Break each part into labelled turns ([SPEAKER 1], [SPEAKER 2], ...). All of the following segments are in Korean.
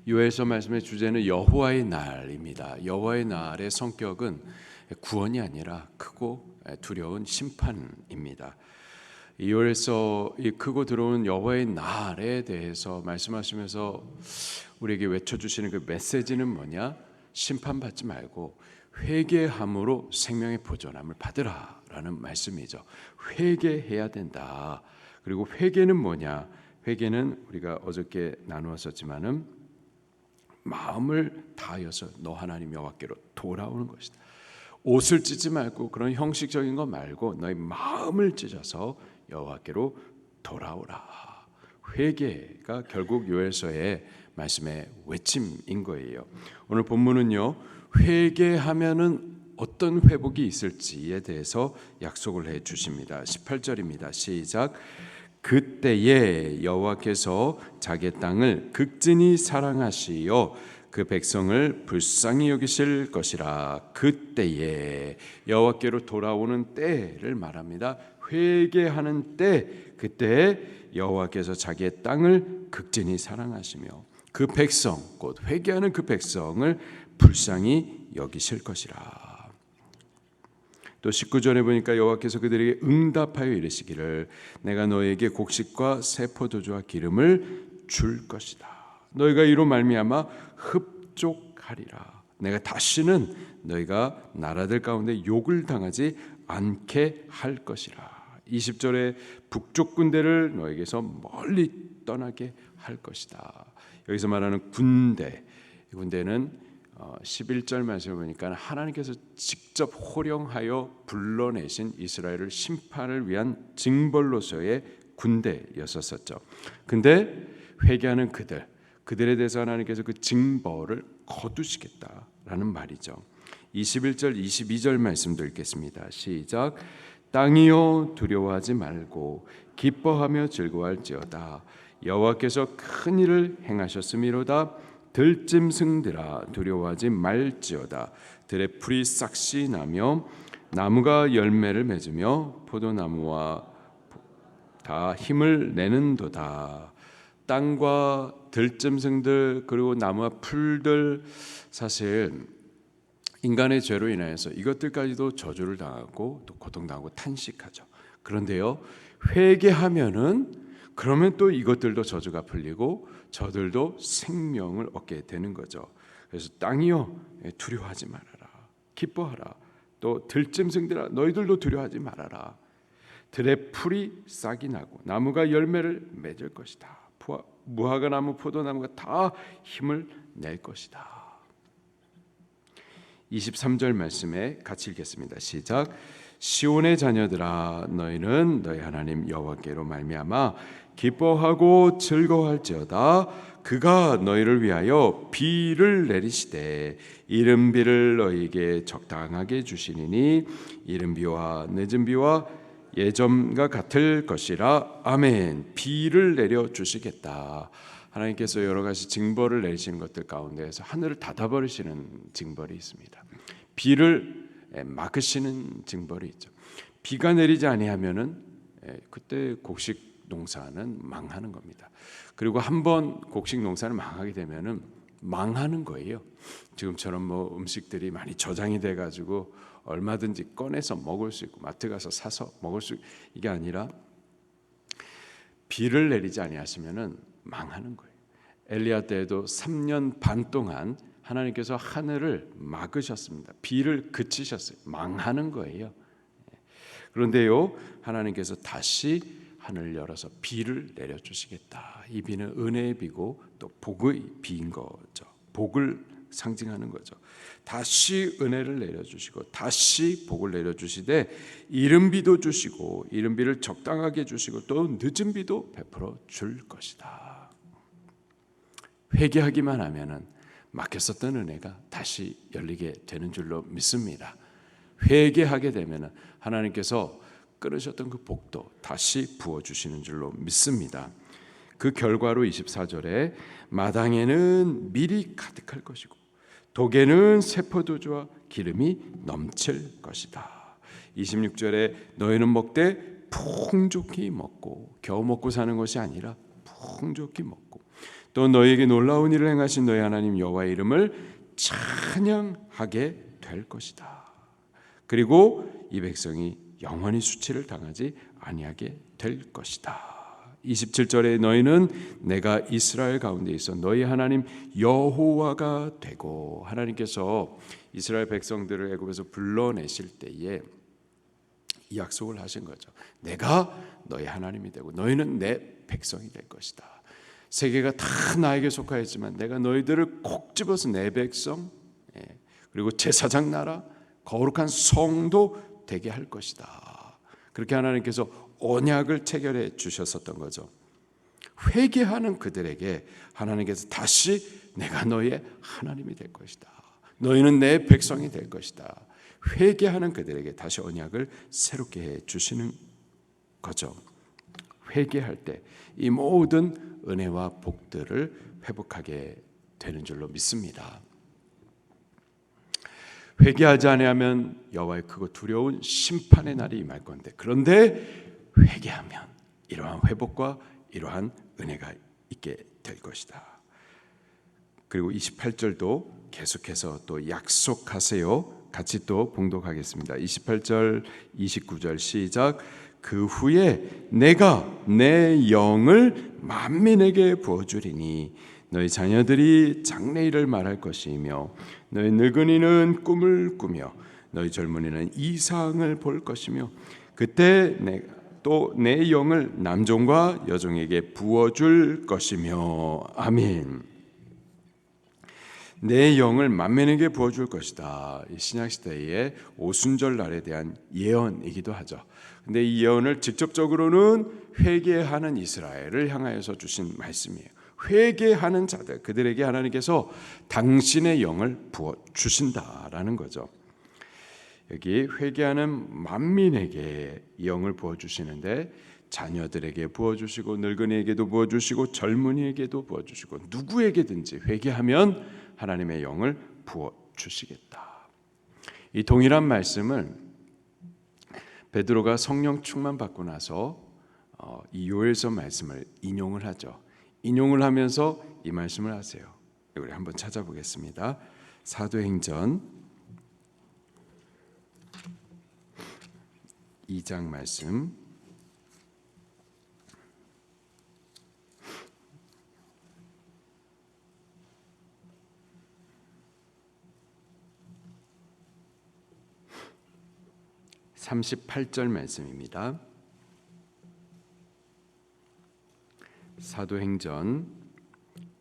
[SPEAKER 1] 요엘서 말씀의 주제는 여호와의 날입니다. 여호와의 날의 성격은 구원이 아니라 크고 두려운 심판입니다. 이 요엘서 이 크고 두려운 여호와의 날에 대해서 말씀하시면서 우리에게 외쳐주시는 그 메시지는 뭐냐? 심판받지 말고 회개함으로 생명의 보존함을 받으라 라는 말씀이죠. 회개해야 된다. 그리고 회개는 뭐냐? 회개는 우리가 어저께 나누었었지만은 마음을 다하여서 너 하나님 여호와께로 돌아오는 것이다. 옷을 찢지 말고 그런 형식적인 거 말고 너희 마음을 찢어서 여호와께로 돌아오라. 회개가 결국 요엘서의 말씀의 외침인 거예요. 오늘 본문은요, 회개하면은 어떤 회복이 있을지에 대해서 약속을 해 주십니다. 18절입니다. 시작. 그때에 여호와께서 자기 땅을 극진히 사랑하시어 그 백성을 불쌍히 여기실 것이라. 그때에 여호와께로 돌아오는 때를 말합니다. 회개하는 때, 그때 여호와께서 자기의 땅을 극진히 사랑하시며 그 백성, 곧 회개하는 그 백성을 불쌍히 여기실 것이라. 또 19절에 보니까 여호와께서 그들에게 응답하여 이르시기를 내가 너에게 곡식과 새 포도주와 기름을 줄 것이다. 너희가 이로 말미암아 흡족하리라. 내가 다시는 너희가 나라들 가운데 욕을 당하지 않게 할 것이라. 20절에 북쪽 군대를 너에게서 멀리 떠나게 할 것이다. 여기서 말하는 군대, 이 군대는 11절 말씀을 보니까 하나님께서 직접 호령하여 불러내신 이스라엘을 심판을 위한 징벌로서의 군대였었죠. 근데 회개하는 그들에 대해서 하나님께서 그 징벌을 거두시겠다라는 말이죠. 21절 22절 말씀도 읽겠습니다. 시작. 땅이여 두려워하지 말고 기뻐하며 즐거워할지어다. 여호와께서 큰 일을 행하셨음이로다. 들짐승들아 두려워하지 말지어다. 들의 풀이 싹시 나며 나무가 열매를 맺으며 포도나무와 다 힘을 내는도다. 땅과 들짐승들 그리고 나무와 풀들, 사실 인간의 죄로 인하여서 이것들까지도 저주를 당하고 또 고통당하고 탄식하죠. 그런데요, 회개하면은 그러면 또 이것들도 저주가 풀리고 저들도 생명을 얻게 되는 거죠. 그래서 땅이여 두려워하지 말아라. 기뻐하라. 또 들짐승들아 너희들도 두려워하지 말아라. 들의 풀이 싹이 나고 나무가 열매를 맺을 것이다. 무화과 나무 포도나무가 다 힘을 낼 것이다. 23절 말씀에 같이 읽겠습니다. 시작. 시온의 자녀들아 너희는 너희 하나님 여호와께로 말미암아 기뻐하고 즐거워할지어다. 그가 너희를 위하여 비를 내리시되 이른 비를 너희에게 적당하게 주시리니 이른 비와 늦은 비와 예전과 같을 것이라. 아멘. 비를 내려 주시겠다. 하나님께서 여러 가지 징벌을 내리시는 것들 가운데에서 하늘을 닫아버리시는 징벌이 있습니다. 비를 막으시는 징벌이 있죠. 비가 내리지 아니하면은 그때 곡식 농사는 망하는 겁니다. 그리고 한번 곡식 농사를 망하게 되면은 망하는 거예요. 지금처럼 뭐 음식들이 많이 저장이 돼 가지고 얼마든지 꺼내서 먹을 수 있고 마트 가서 사서 먹을 수, 이게 아니라 비를 내리지 아니하시면은 망하는 거예요. 엘리야 때에도 3년 반 동안 하나님께서 하늘을 막으셨습니다. 비를 그치셨어요. 망하는 거예요. 그런데요, 하나님께서 다시 하늘을 열어서 비를 내려주시겠다. 이 비는 은혜의 비고 또 복의 비인 거죠. 복을 상징하는 거죠. 다시 은혜를 내려주시고 다시 복을 내려주시되 이른 비도 주시고 이른 비를 적당하게 주시고 또 늦은 비도 베풀어 줄 것이다. 회개하기만 하면은 막혔었던 은혜가 다시 열리게 되는 줄로 믿습니다. 회개하게 되면은 하나님께서 끊으셨던 그 복도 다시 부어주시는 줄로 믿습니다. 그 결과로 24절에 마당에는 밀이 가득할 것이고 독에는 새 포도주와 기름이 넘칠 것이다. 26절에 너희는 먹되 풍족히 먹고 겨우 먹고 사는 것이 아니라 풍족히 먹고 또 너희에게 놀라운 일을 행하신 너희 하나님 여호와의 이름을 찬양하게 될 것이다. 그리고 이 백성이 영원히 수치를 당하지 아니하게 될 것이다. 27절에 너희는 내가 이스라엘 가운데 있어 너희 하나님 여호와가 되고, 하나님께서 이스라엘 백성들을 애굽에서 불러내실 때에 이 약속을 하신 거죠. 내가 너희 하나님이 되고 너희는 내 백성이 될 것이다. 세계가 다 나에게 속하였지만 내가 너희들을 콕 집어서 내 백성, 그리고 제사장 나라, 거룩한 성도 되게 할 것이다. 그렇게 하나님께서 언약을 체결해 주셨었던 거죠. 회개하는 그들에게 하나님께서 다시 내가 너희의 하나님이 될 것이다. 너희는 내 백성이 될 것이다. 회개하는 그들에게 다시 언약을 새롭게 해 주시는 거죠. 회개할 때 이 모든 은혜와 복들을 회복하게 되는 줄로 믿습니다. 회개하지 아니하면 여호와의 크고 두려운 심판의 날이 임할 건데, 그런데 회개하면 이러한 회복과 이러한 은혜가 있게 될 것이다. 그리고 28절도 계속해서 또 약속하세요. 같이 또 봉독하겠습니다. 28절 29절 시작. 그 후에 내가 내 영을 만민에게 부어주리니 너희 자녀들이 장래일을 말할 것이며 너희 늙은이는 꿈을 꾸며 너희 젊은이는 이상을 볼 것이며 그때 또 내 영을 남종과 여종에게 부어줄 것이며. 아멘. 내 영을 만민에게 부어줄 것이다. 신약시대의 오순절 날에 대한 예언이기도 하죠. 근데 이 예언을 직접적으로는 회개하는 이스라엘을 향하여서 주신 말씀이에요. 회개하는 자들, 그들에게 하나님께서 당신의 영을 부어주신다라는 거죠. 여기 회개하는 만민에게 영을 부어주시는데 자녀들에게 부어주시고 늙은이에게도 부어주시고 젊은이에게도 부어주시고 누구에게든지 회개하면 하나님의 영을 부어주시겠다. 이 동일한 말씀을 베드로가 성령 충만 받고 나서 이 요엘서 말씀을 인용을 하죠. 인용을 하면서 이 말씀을 하세요. 우리 한번 찾아보겠습니다. 사도행전 2장 말씀. (38절) 말씀입니다. 사도행전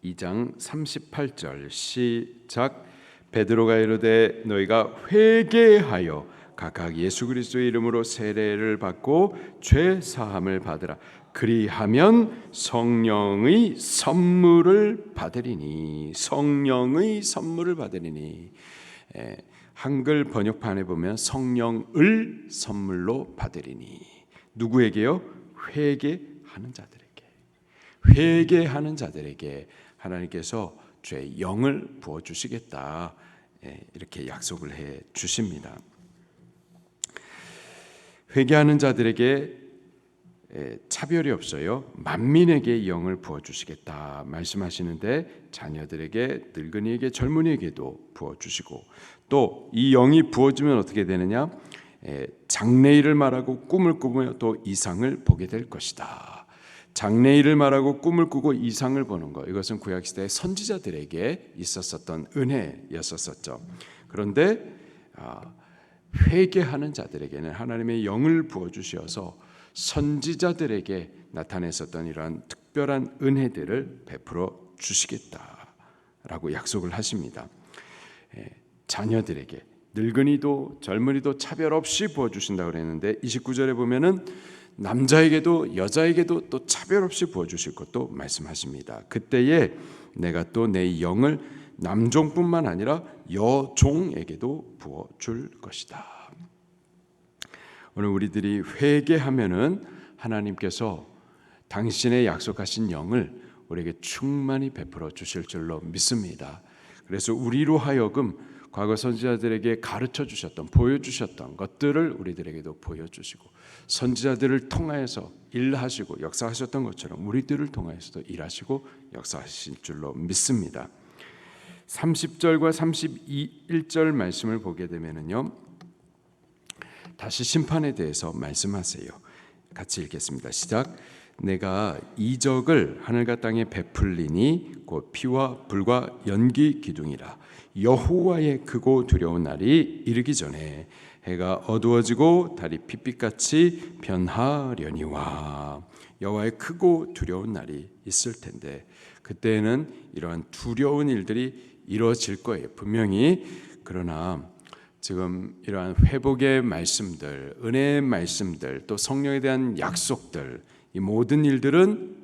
[SPEAKER 1] 2장 38절 시작. 베드로가 이르되 너희가 회개하여 각각 예수 그리스도의 이름으로 세례를 받고 죄 사함을 받으라. 그리하면 성령의 선물을 받으리니. 성령의 선물을 받으리니. 한글 번역판에 보면 성령을 선물로 받으리니. 누구에게요? 회개하는 자들에게. 회개하는 자들에게 하나님께서 죄의 영을 부어주시겠다. 이렇게 약속을 해 주십니다. 회개하는 자들에게 차별이 없어요. 만민에게 영을 부어주시겠다 말씀하시는데 자녀들에게, 늙은이에게, 젊은이에게도 부어주시고, 또 이 영이 부어지면 어떻게 되느냐? 장래일을 말하고 꿈을 꾸며 또 이상을 보게 될 것이다. 장래일을 말하고 꿈을 꾸고 이상을 보는 것, 이것은 구약시대의 선지자들에게 있었었던 은혜였었죠. 그런데 회개하는 자들에게는 하나님의 영을 부어주셔서 선지자들에게 나타냈었던 이러한 특별한 은혜들을 베풀어 주시겠다라고 약속을 하십니다. 자녀들에게, 늙은이도 젊은이도 차별 없이 부어주신다고 그랬는데 29절에 보면은 남자에게도 여자에게도 또 차별 없이 부어주실 것도 말씀하십니다. 그때에 내가 또 내 영을 남종뿐만 아니라 여종에게도 부어줄 것이다. 오늘 우리들이 회개하면은 하나님께서 당신의 약속하신 영을 우리에게 충만히 베풀어 주실 줄로 믿습니다. 그래서 우리로 하여금 과거 선지자들에게 가르쳐 주셨던, 보여주셨던 것들을 우리들에게도 보여주시고, 선지자들을 통하여서 일하시고 역사하셨던 것처럼 우리들을 통하여서도 일하시고 역사하실 줄로 믿습니다. 30절과 31절 말씀을 보게 되면은요, 다시 심판에 대해서 말씀하세요. 같이 읽겠습니다. 시작. 내가 이적을 하늘과 땅에 베풀리니 곧 피와 불과 연기 기둥이라. 여호와의 크고 두려운 날이 이르기 전에 해가 어두워지고 달이 핏빛같이 변하려니와. 여호와의 크고 두려운 날이 있을 텐데 그때에는 이러한 두려운 일들이 이루어질 거예요, 분명히. 그러나 지금 이러한 회복의 말씀들, 은혜의 말씀들, 또 성령에 대한 약속들, 이 모든 일들은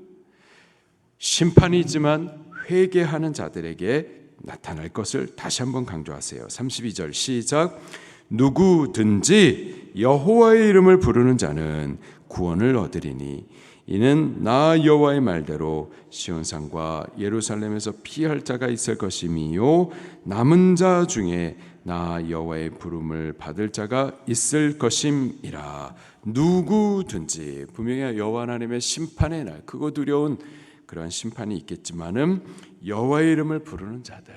[SPEAKER 1] 심판이지만 회개하는 자들에게 나타날 것을 다시 한번 강조하세요. 32절 시작. 누구든지 여호와의 이름을 부르는 자는 구원을 얻으리니 이는 나 여호와의 말대로 시온산과 예루살렘에서 피할 자가 있을 것이미요 남은 자 중에 나 여호와의 부름을 받을 자가 있을 것임이라. 누구든지, 분명히 여호와 하나님의 심판의 날, 크고 두려운 그러한 심판이 있겠지만은 여호와의 이름을 부르는 자들,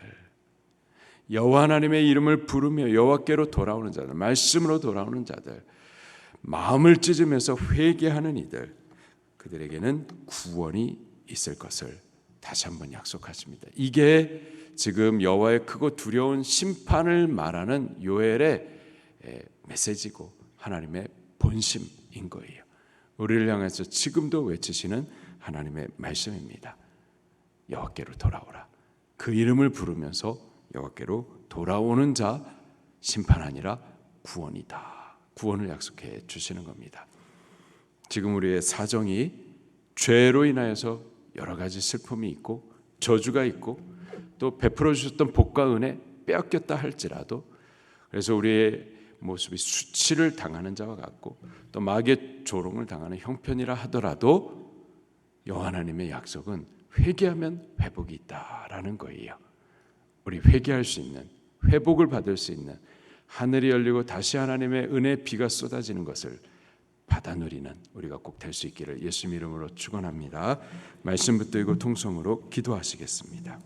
[SPEAKER 1] 여호와 하나님의 이름을 부르며 여호와께로 돌아오는 자들, 말씀으로 돌아오는 자들, 마음을 찢으면서 회개하는 이들, 그들에게는 구원이 있을 것을 다시 한번 약속하십니다. 이게 지금 여호와의 크고 두려운 심판을 말하는 요엘의 메시지고 하나님의 본심인 거예요. 우리를 향해서 지금도 외치시는 하나님의 말씀입니다. 여호와께로 돌아오라. 그 이름을 부르면서 여호와께로 돌아오는 자, 심판 아니라 구원이다. 구원을 약속해 주시는 겁니다. 지금 우리의 사정이 죄로 인하여서 여러 가지 슬픔이 있고 저주가 있고 또 베풀어 주셨던 복과 은혜 빼앗겼다 할지라도, 그래서 우리의 모습이 수치를 당하는 자와 같고 또 마귀의 조롱을 당하는 형편이라 하더라도 여호와 하나님의 약속은 회개하면 회복이 있다라는 거예요. 우리 회개할 수 있는, 회복을 받을 수 있는, 하늘이 열리고 다시 하나님의 은혜의 비가 쏟아지는 것을 받아 누리는 우리가 꼭 될 수 있기를 예수님 이름으로 축원합니다. 말씀 붙들고 통성으로 기도하시겠습니다.